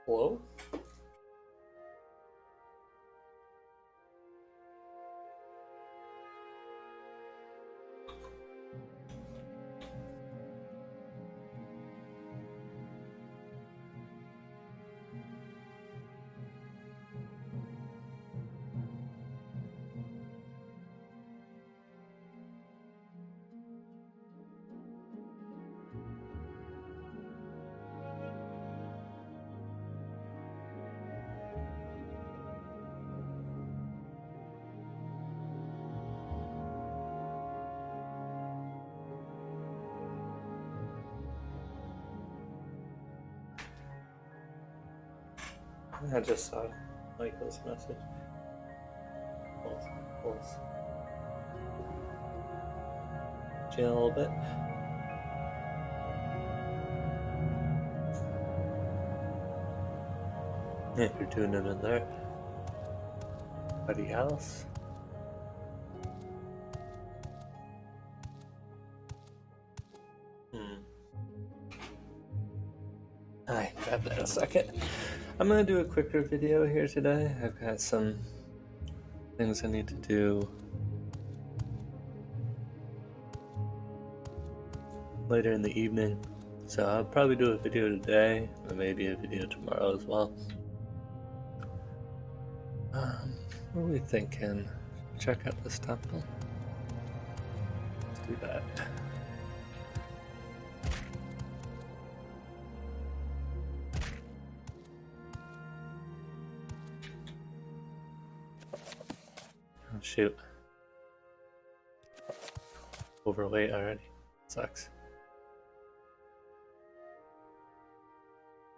Hello? I just saw Michael's message. Pulse. Chill a little bit. If you're tuning in there. Anybody else? Alright, grab that in a second. I'm gonna do a quicker video here today. I've got some things I need to do later in the evening. So I'll probably do a video today, or maybe a video tomorrow as well. What are we thinking? Check out this temple. Let's do that. Oh shoot. Overweight already. Sucks.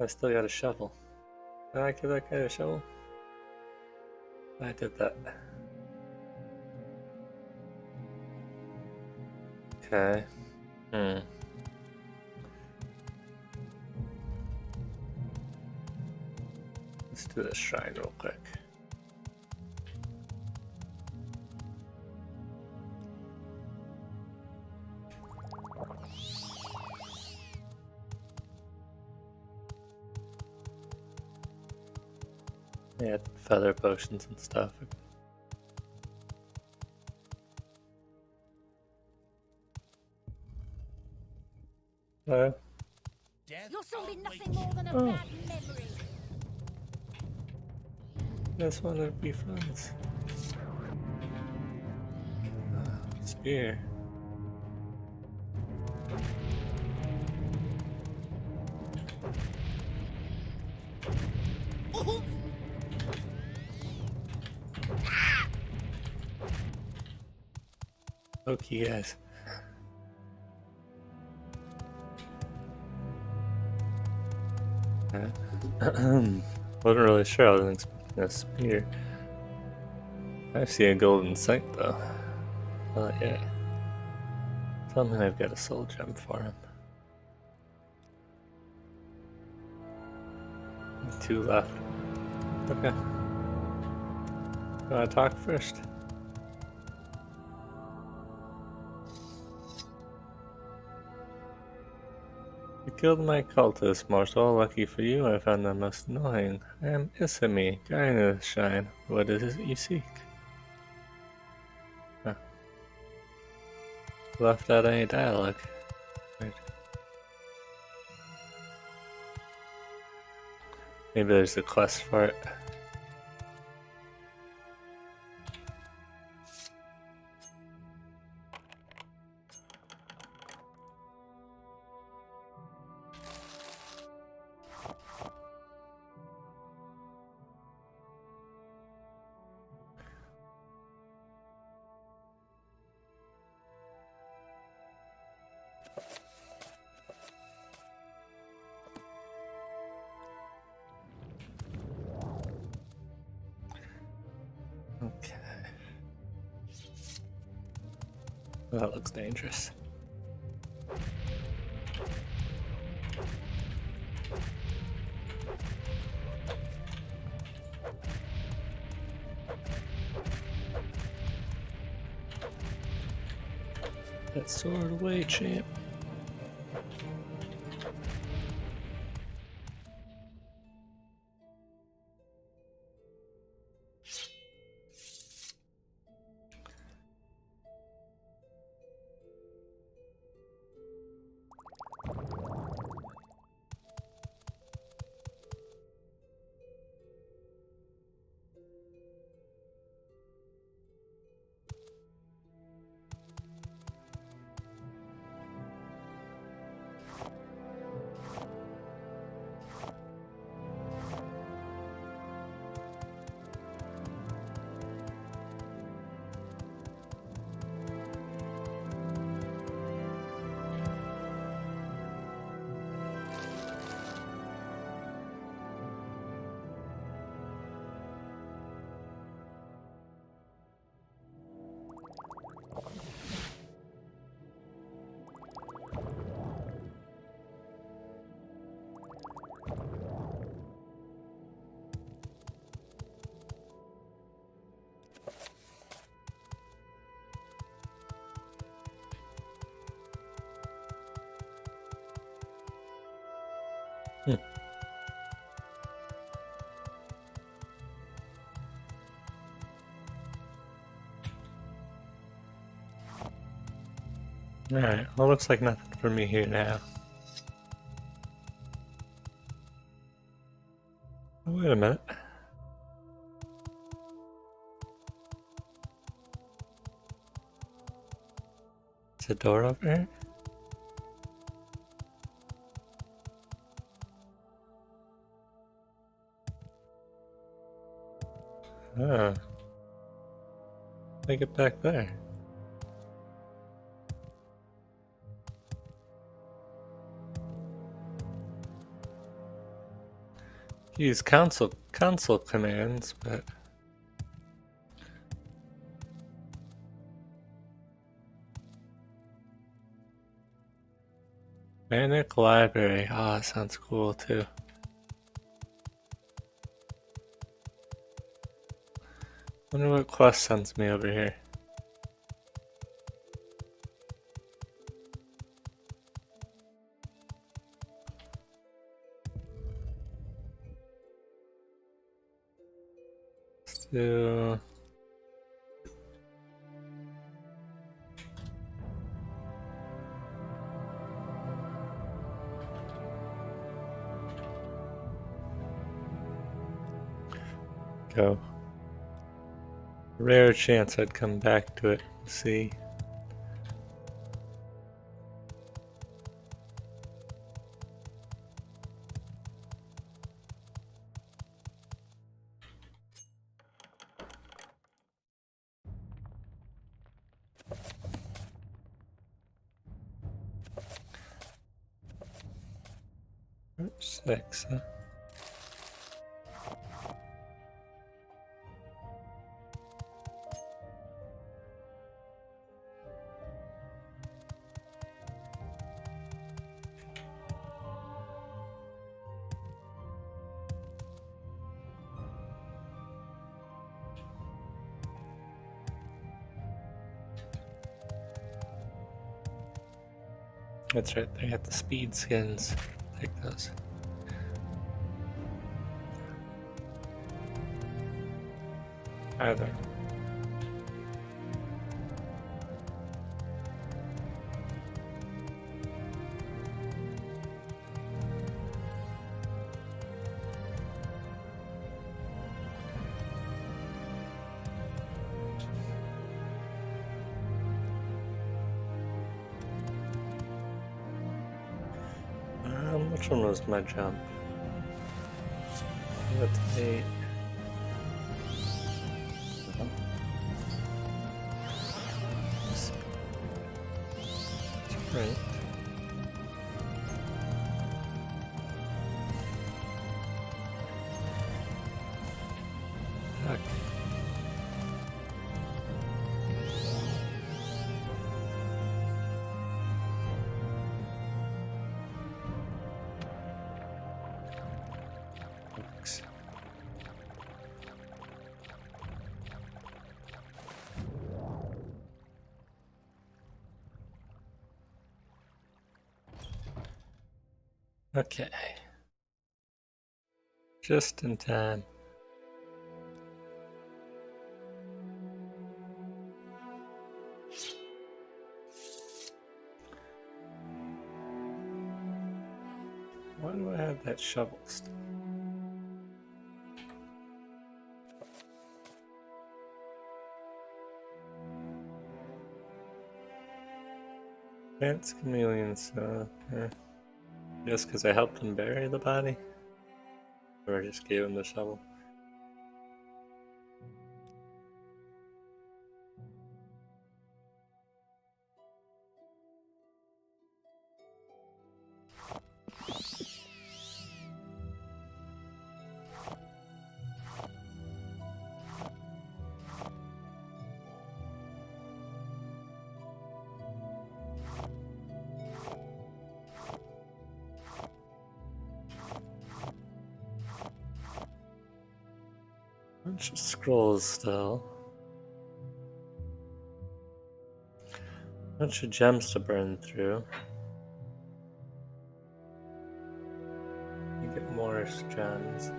I still got a shovel. Did I give that guy a shovel? I did that. Okay. Let's do this shrine real quick. Yeah, feather potions and stuff. Hello? You're certainly nothing more than a bad memory. Just want to be friends. Spear. Okay, guys. Wasn't really sure I wasn't expecting a spear. I see a golden sight though. Oh yeah. Tell me I've got a soul gem for him. 2 left. Okay. Wanna talk first? You killed my cultist, Marshal. Lucky for you, I found them most annoying. I am Isami, guiding the shine. What is it you seek? Huh. Left out any dialogue. Right. Maybe there's a quest for it. Okay. That looks dangerous. That sword away, champ. Alright, well, looks like nothing for me here now. Oh, wait a minute. Is a door over here? Ah. I get back there. Use console commands, but Manic Library. Oh, that sounds cool too. Wonder what quest sends me over here. Let's do... Go. Rare chance I'd come back to it and see. Oops, 6, huh? That's right, they got the speed skins. Take those. Either. Which one was my jump? That's 8. Right. Okay. Thanks. Okay. Just in time. Why do I have that shovel still? Dance chameleons, just because I helped him bury the body? Or I just gave him the shovel? Bunch of scrolls still. Bunch of gems to burn through. You get more gems.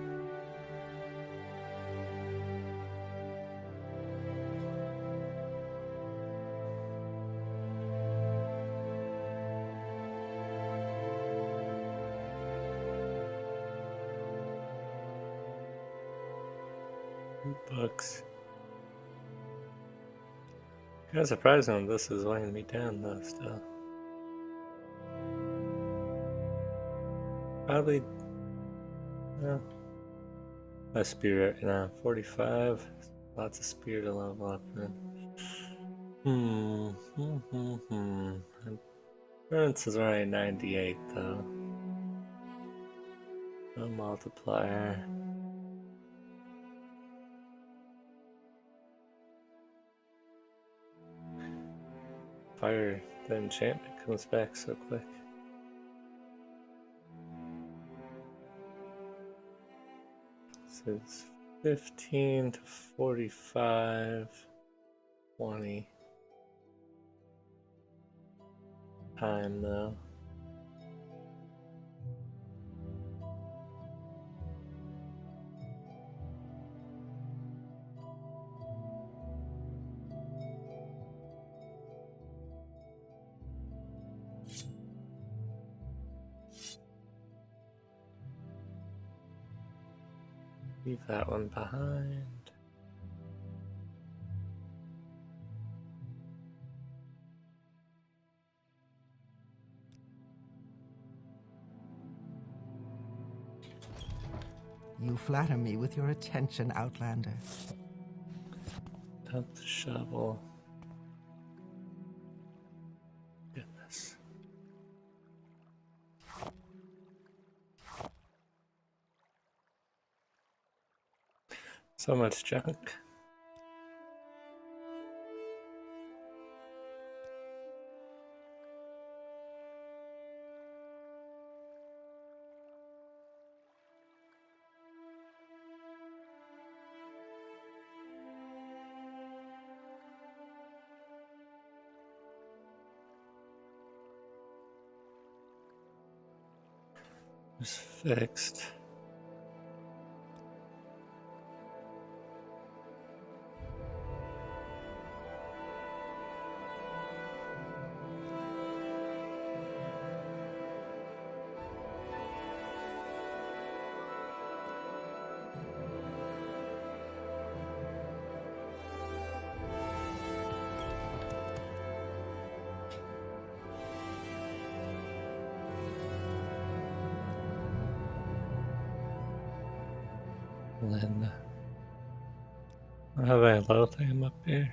Books. Kind of surprising this is weighing me down though still. Probably a spirit right now. 45. Lots of spear to level up in. Endurance is already 98 though. No multiplier. Fire, the enchantment comes back so quick. So it's 15 to 45, 20 time though. Leave that one behind. You flatter me with your attention, Outlander. Dump the shovel. Goodness. So much junk. Just fixed. And then I have a low thing up here.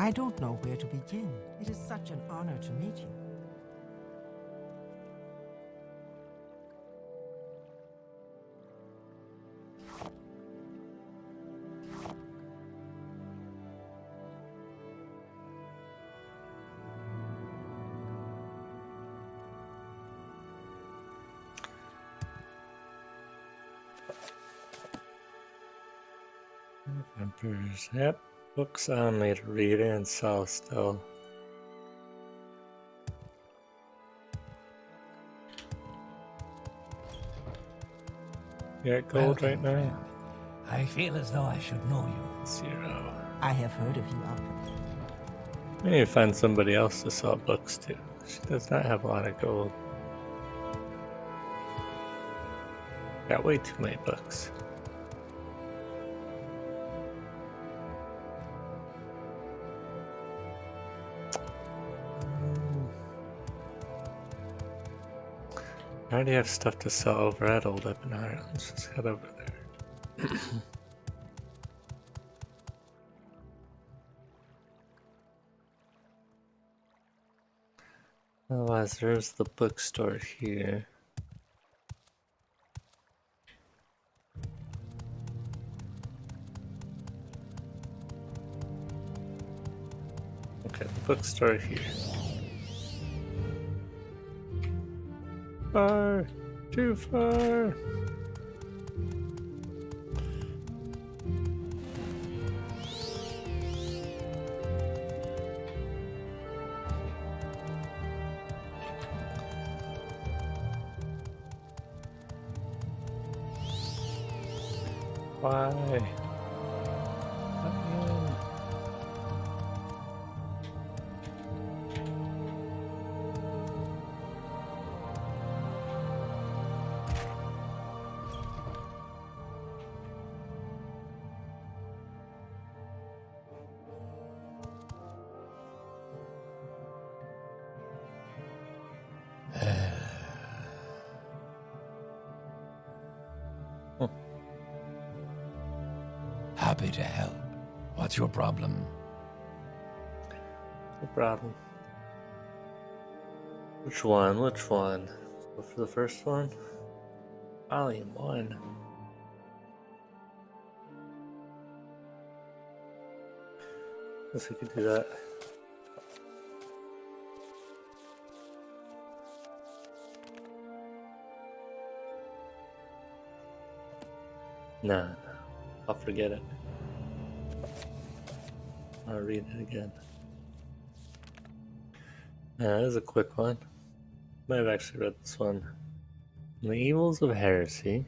I don't know where to begin. It is such an honor to meet you. Emperors. Yep. Books on me to read and sell still. You got gold right now? Friend. I feel as though I should know you. 0. I have heard of you, Outlander. I need to find somebody else to sell books to. She does not have a lot of gold. Got way too many books. I already have stuff to sell over at Old Epinara. Let's just head over there. Otherwise, there's the bookstore here. Okay, the bookstore here. Far! Too far! Why? Again. Happy to help. What's your problem? No problem. Which one? Which one? Go for the first one? Volume 1. Guess we could do that. Nah, I'll forget it. I'll read it again. Yeah, this is a quick one. Might have actually read this one. The Evils of Heresy.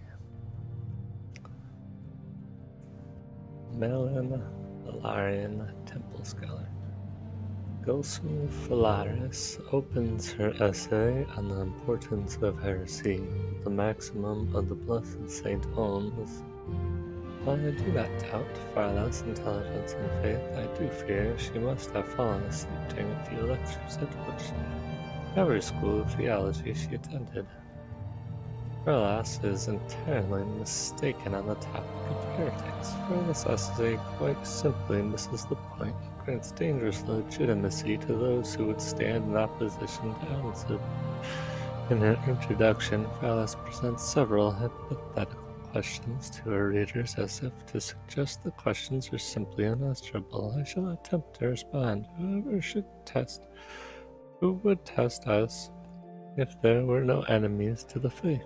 Melin Valarian Temple Scholar. Gosu Phalaris opens her essay on the importance of heresy with the maximum of the blessed Saint Olms. While I do not doubt Farlah's intelligence and faith, I do fear she must have fallen asleep during a few lectures at whichever school of theology she attended. Farlas is entirely mistaken on the topic of heretics, for this essay quite simply misses the point and grants dangerous legitimacy to those who would stand in opposition to Alcib. In her introduction, Farlas presents several hypothetical questions to her readers as if to suggest the questions are simply unanswerable. I shall attempt to respond. Who would test us if there were no enemies to the faith?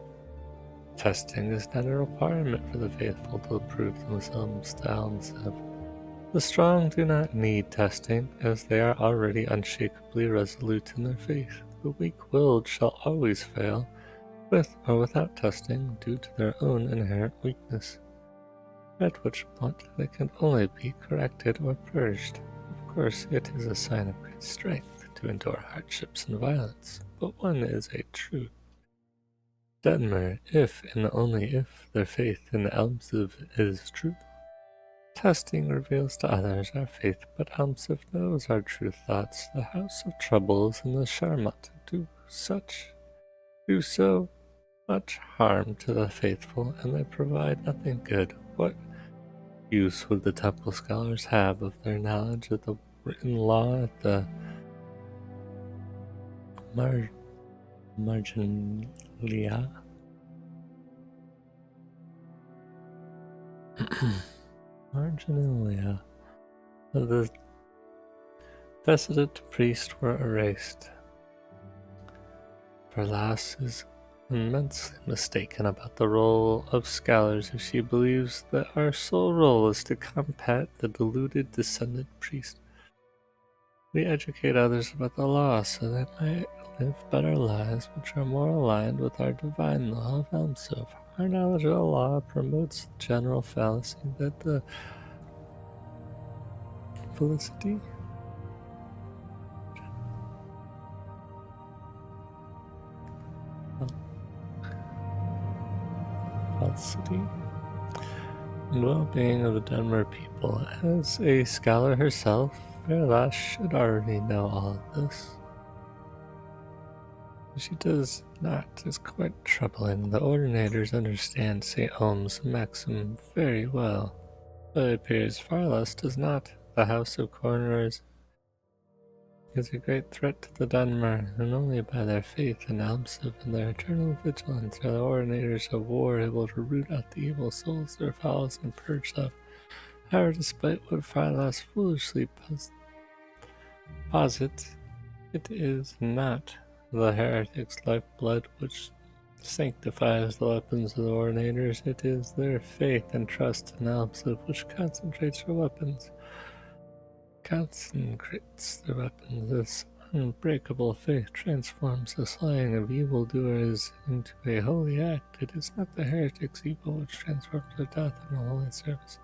Testing is not a requirement for the faithful to prove themselves to Almsev. The strong do not need testing, as they are already unshakably resolute in their faith. The weak-willed shall always fail, with or without testing, due to their own inherent weakness, at which point they can only be corrected or purged. Of course, it is a sign of great strength to endure hardships and violence, but one is a truth. Denmer, if and only if their faith in Almsev is true. Testing reveals to others our faith, but Almsev knows our true thoughts. The House of Troubles and the Sharmat do so much harm to the faithful, and they provide nothing good. What use would the temple scholars have of their knowledge of the written law at the marginalia? Marginalia of the dissident priest were erased. Farlas is immensely mistaken about the role of scholars if she believes that our sole role is to combat the deluded descendant priest. We educate others about the law so they might live better lives which are more aligned with our divine law of Almsev. Our knowledge of the law promotes the general fallacy that the felicity and well-being of the Denver people. As a scholar herself, Verlash should already know all of this. She does not. It's quite troubling. The ordinators understand St. Olm's maxim very well, but it appears Farlas does not. The House of Coroners is a great threat to the Dunmer, and only by their faith in Almsev and their eternal vigilance are the ordinators of war able to root out the evil souls their fouls and purge them. However, despite what Farlas foolishly posit it is not the heretic's lifeblood which sanctifies the weapons of the Ordinators. It is their faith and trust in Alpsip which concentrates their weapons. Concentrates their weapons. This unbreakable faith transforms the slaying of evildoers into a holy act. It is not the heretic's evil which transforms their death into a holy service.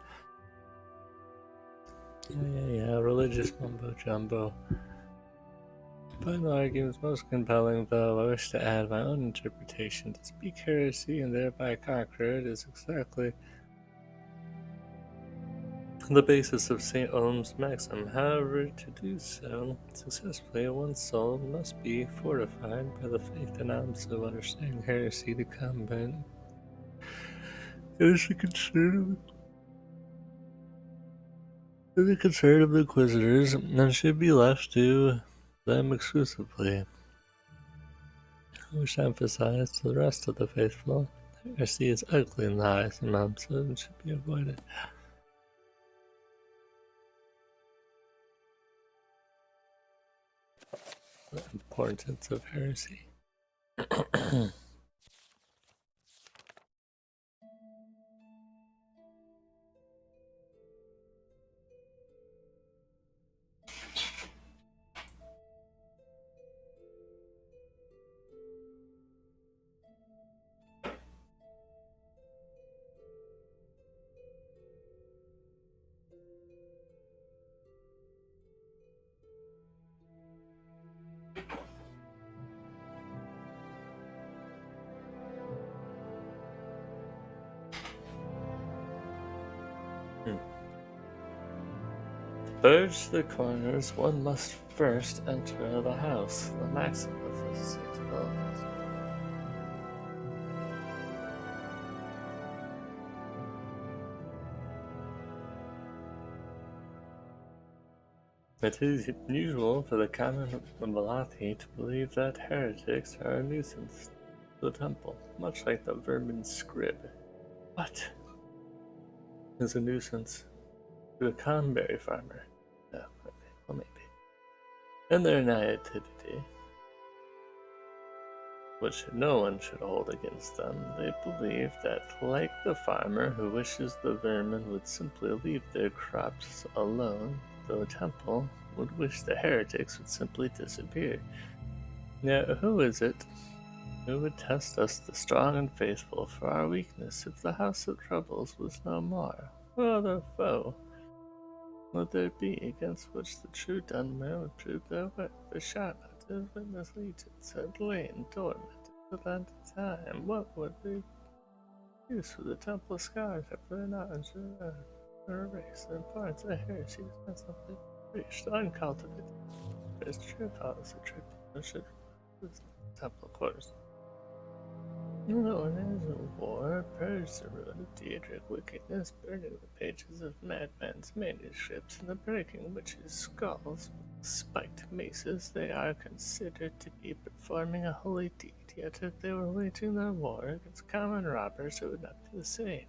Yeah, religious mumbo jumbo. I find the arguments most compelling, though. I wish to add my own interpretation. To speak heresy and thereby conquer it is exactly the basis of St. Olim's maxim. However, to do so successfully, one's soul must be fortified by the faith and arms of understanding heresy to combat. It is the concern of the Inquisitors and should be left to them exclusively. I wish to emphasize to the rest of the faithful, heresy is ugly in the eyes of Mamsa and should be avoided. The importance of heresy. To purge the corners, one must first enter the house, the maxim of the six elements. It is unusual for the common Malati to believe that heretics are a nuisance to the temple, much like the vermin scrib. What is a nuisance to a cranberry farmer? No, okay, well maybe. In their naivety, which no one should hold against them, they believe that, like the farmer who wishes the vermin would simply leave their crops alone, the temple would wish the heretics would simply disappear. Now, who is it who would test us, the strong and faithful, for our weakness if the house of troubles was no more? What other foe would there be against which the true Dunmer would prove their work? The Charlotte, his witness legions, had lain dormant for that time. What would be use for the temple scars if they're not erased? And parts of heresy is not simply preached, uncultivated. There's true policy, tribunal, the temple quarters. No one is a war, purge the ruin of Diedrich wickedness, burning the pages of madmen's manuscripts, and the breaking witches' skulls with spiked maces. They are considered to be performing a holy deed, yet if they were waging their war against common robbers, it would not be the same.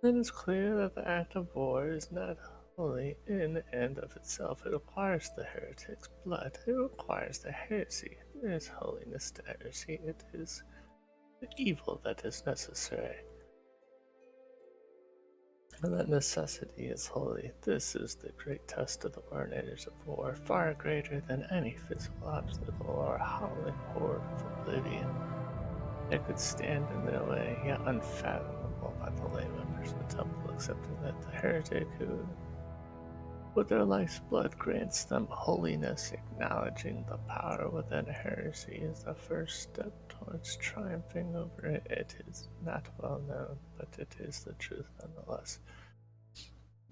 It is clear that the act of war is not holy in and of itself. It requires the heretic's blood. It requires the heresy. There is holiness to heresy. It is the evil that is necessary. And that necessity is holy. This is the great test of the ordinators of war, far greater than any physical obstacle or howling horde of oblivion that could stand in their way, yet unfathomable by the lay members of the temple, accepting that the heretic who with their life's blood grants them holiness. Acknowledging the power within heresy is the first step towards triumphing over it. It is not well known, but it is the truth nonetheless,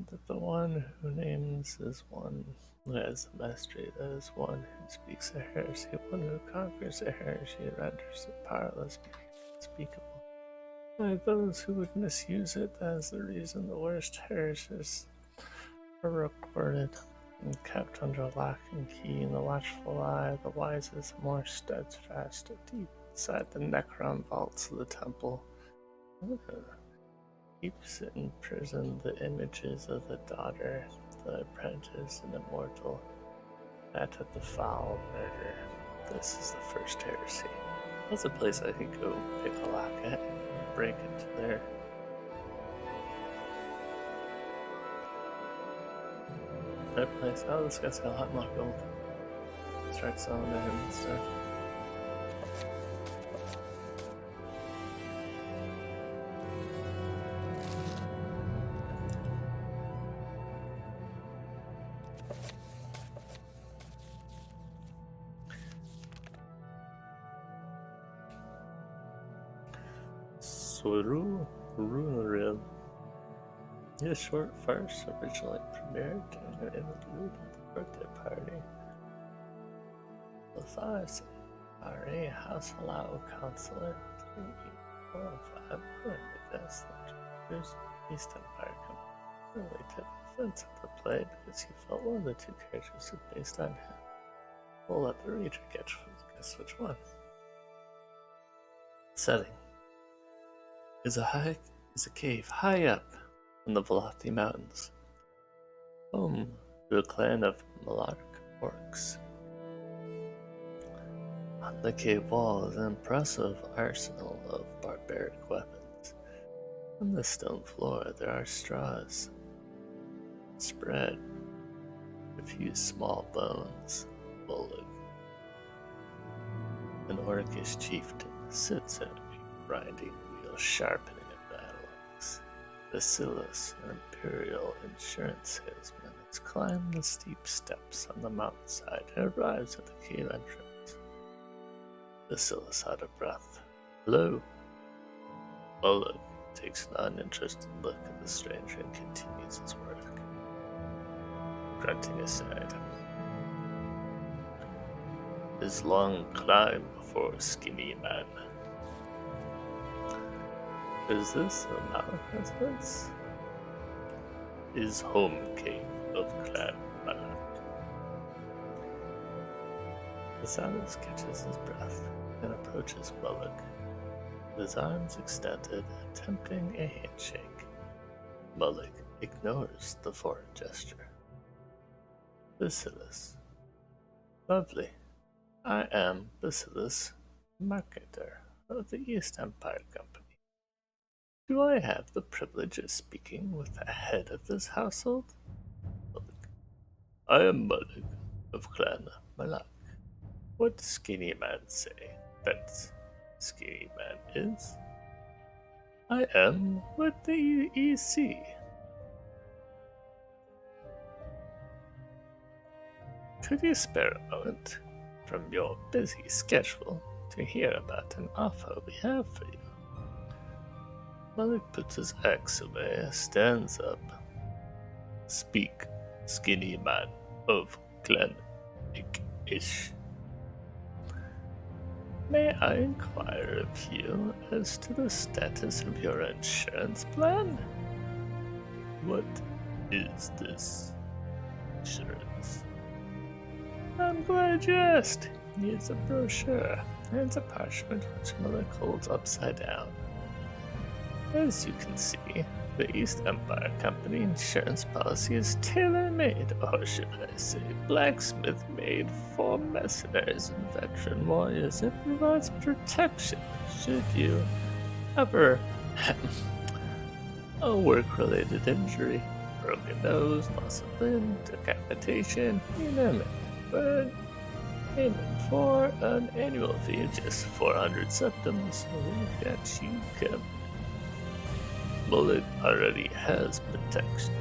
that the one who names is one who has the mastery, that is one who speaks a heresy, one who conquers a heresy renders it powerless, unspeakable. By those who would misuse it, that is the reason the worst heresies are recorded and kept under lock and key in the watchful eye of the wisest, more steadfast, deep inside the Necron vaults of the temple. Keeps in prison the images of the daughter, the apprentice, and immortal. That at the foul murder. This is the first heresy. That's a place I could go pick a lock at and break into there. That place. Oh, this guy's got a lot more gold. Start selling to him instead. Ruin. This short farce originally premiered during an interlude at the birthday party. Lathar's RA House Allow Counselor 345 wanted to guess that Traverse East Empire Company really took offense at the play because he felt one of the two characters was based on him. We'll let the reader guess which one. Setting is a cave high up in the Velothi Mountains, home to a clan of Malark orcs. On the cave wall is an impressive arsenal of barbaric weapons. On the stone floor there are straws spread, a few small bones. Bullock, an orcish chieftain, sits at a grinding wheel sharpening a battle axe. Basilis, an imperial insurance salesman, has climbed the steep steps on the mountainside and arrives at the cave entrance. Basilis out of breath. Hello? Bullock takes an uninterested look at the stranger and continues his work, grunting aside. His long climb before a skinny man. Is this a Malak residence? His home cave of Clan Malak. Vasalis catches his breath and approaches Bullock, his arms extended, attempting a handshake. Bullock ignores the foreign gesture. Basilis. Lovely. I am Basilis, marketer of the East Empire Company. Do I have the privilege of speaking with the head of this household? Bullock. I am Bullock of Clan Malak. What skinny man say that skinny man is? I am with the EC. Could you spare a moment from your busy schedule to hear about an offer we have for you? Malik puts his axe away, stands up. Speak, skinny man of Glen Ish. May I inquire of you as to the status of your insurance plan? What is this insurance? I'm glad you asked. It's a brochure and a parchment which Malik holds upside down. As you can see, the East Empire Company insurance policy is tailor-made, or should I say, blacksmith-made for mercenaries and veteran warriors. It provides protection should you ever have a work-related injury, broken nose, loss of limb, decapitation, you name it. But aiming for an annual fee of just 400 septims, we've got you covered. Bullock already has protection.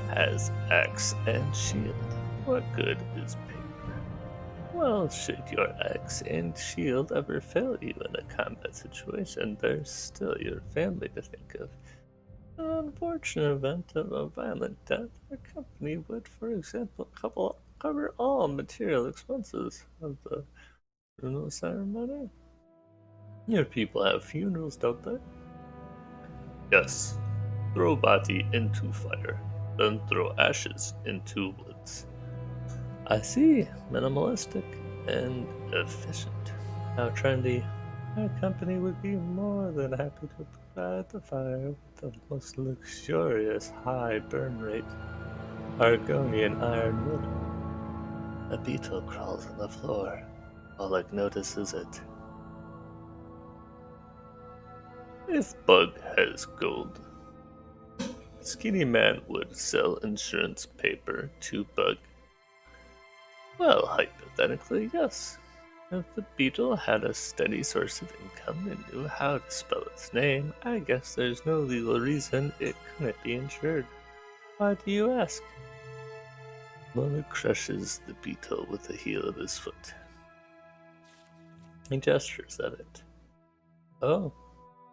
Has axe and shield. What good is paper? Well, should your axe and shield ever fail you in a combat situation, there's still your family to think of. In an unfortunate event of a violent death, our company would, for example, cover all material expenses of the funeral ceremony. Your people have funerals, don't they? Yes. Throw body into fire, then throw ashes into woods. I see. Minimalistic and efficient. How trendy. Our company would be more than happy to provide the fire with the most luxurious high burn rate. Argonian ironwood. A beetle crawls on the floor. Oleg notices it. If Bug has gold, Skinny Man would sell insurance paper to Bug. Well, hypothetically, yes. If the beetle had a steady source of income and knew how to spell its name, I guess there's no legal reason it couldn't be insured. Why do you ask? Mona crushes the beetle with the heel of his foot. He gestures at it. Oh,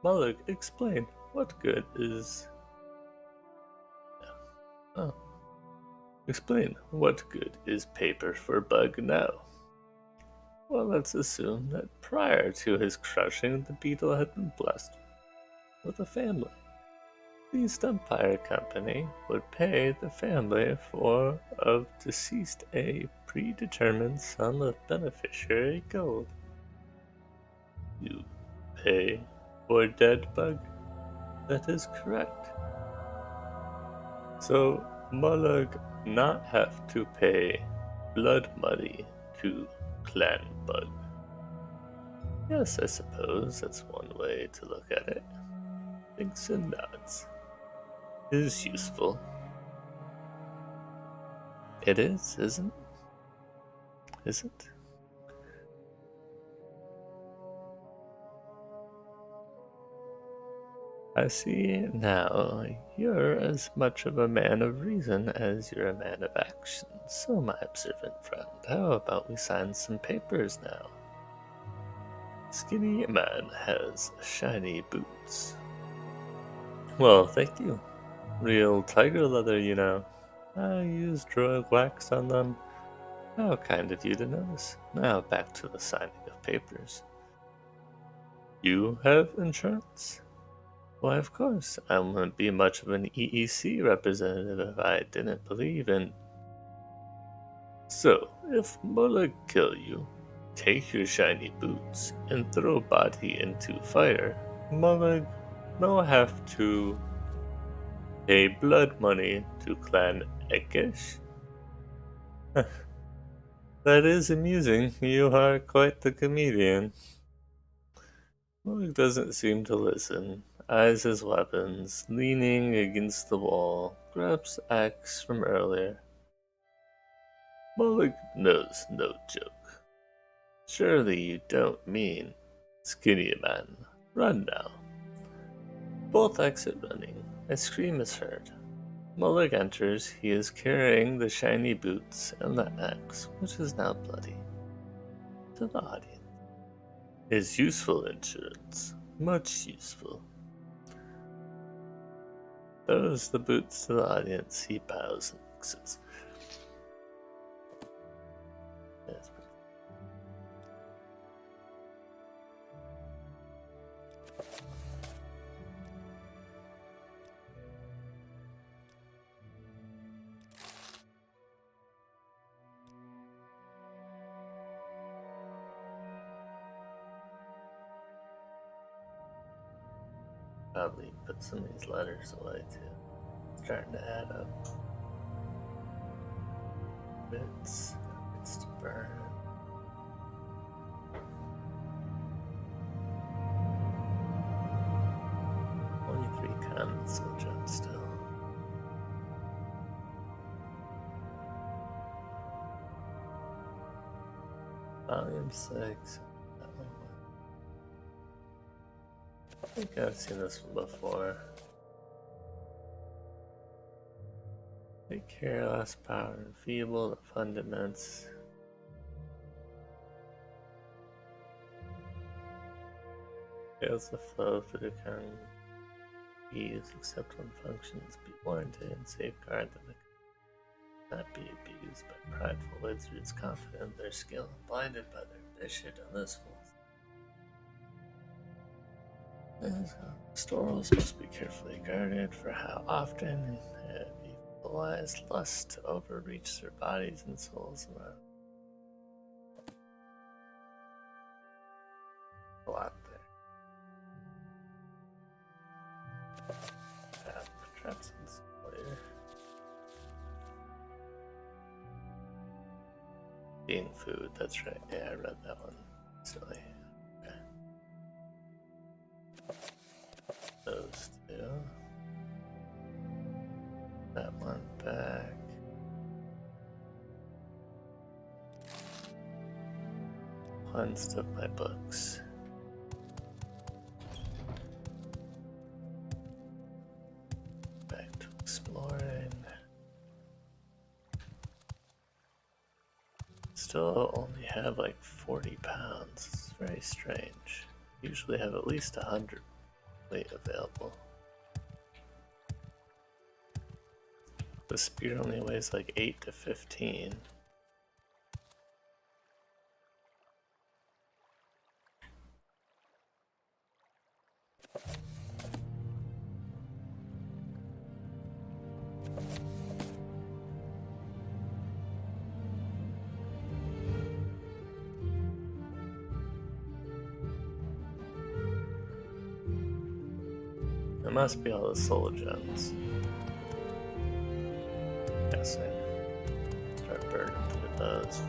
Mullig, explain. What good is... Oh. Explain, what good is paper for Bug now? Well, let's assume that prior to his crushing, the beetle had been blessed with a family. The Stumpfire Company would pay the family of deceased a predetermined sum of beneficiary gold. You pay for dead Bug? That is correct. So, Mullig not have to pay blood money to Clan Bug. Yes, I suppose that's one way to look at it. Thinks and nods. It is useful. It is, isn't it? Is it? I see now you're as much of a man of reason as you're a man of action. So, my observant friend, how about we sign some papers now? Skinny Man has shiny boots. Well, thank you. Real tiger leather, you know. I used rogue wax on them. How kind of you to notice. Now back to the signing of papers. You have insurance? Why, of course. I wouldn't be much of an EEC representative if I didn't believe in... So, if Mullig kill you, take your shiny boots, and throw body into fire, Mullig no have to pay blood money to Clan Ekesh? That is amusing. You are quite the comedian. Mullig doesn't seem to listen. Eyes his weapons, leaning against the wall, grabs axe from earlier. Mullig knows no joke. Surely you don't mean Skinny Man. Run now. Both exit running. A scream is heard. Mullig enters. He is carrying the shiny boots and the axe, which is now bloody. To the audience. Is useful insurance. Much useful. Throws the boots to the audience. He bows and exits. That's pretty. Probably put some of these letters away too. Starting to add up. Bits to burn. Only 3 cans will jump still. Volume 6. That one. I think I've seen this one before. Take care, less power, enfeeble the fundaments. Fails the flow through the current keys except when functions be warranted and safeguard that it cannot be abused by prideful wizards confident in their skill, blinded by their ambition on this whole. Storals must be carefully guarded for how often evil eyes lust to overreach their bodies and souls around. A lot there. Traps and spoiler. Being food, that's right. Yeah, I read that one. Silly. Okay. Those two. That one back. Cleansed of my books. Back to exploring. Still only have like 40 pounds. It's very strange. Usually have at least 100 weight available. The spear only weighs like 8 to 15. It must be all the soul gems. Guessing. Start burning through those.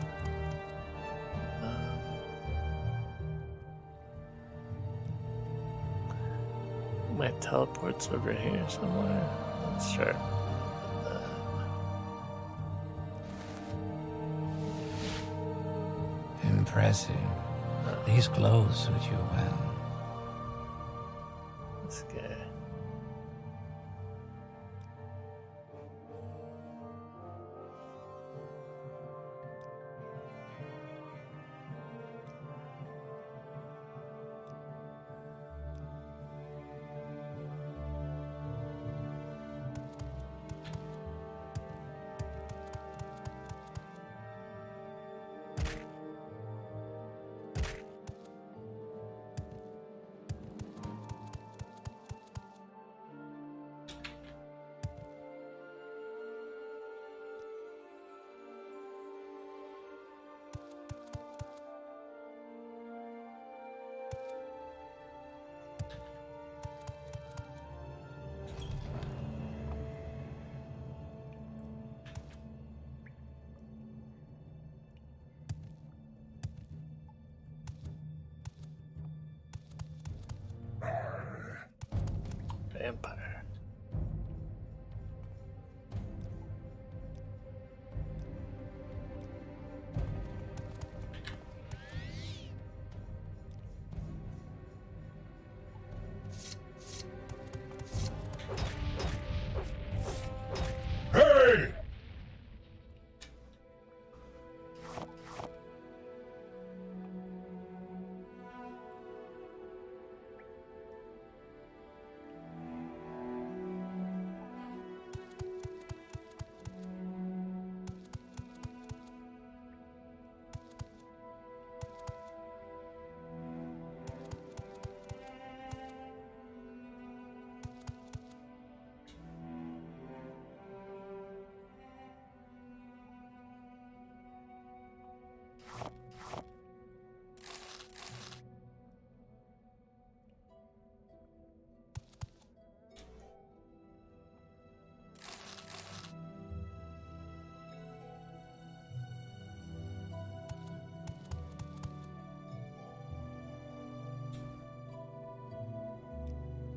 My teleport's over here somewhere. Let's start with that. Impressive. These clothes suit you well. Let's go. Vampire. Hey!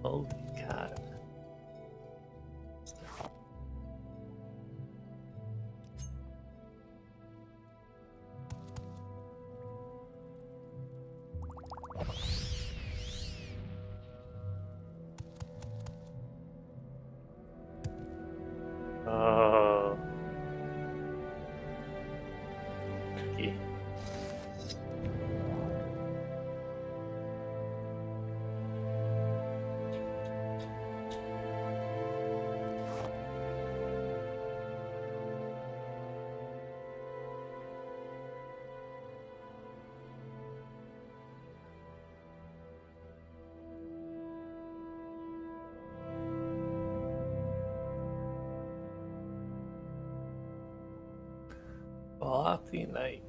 Holy cow. Oh. Tricky. Frothy night.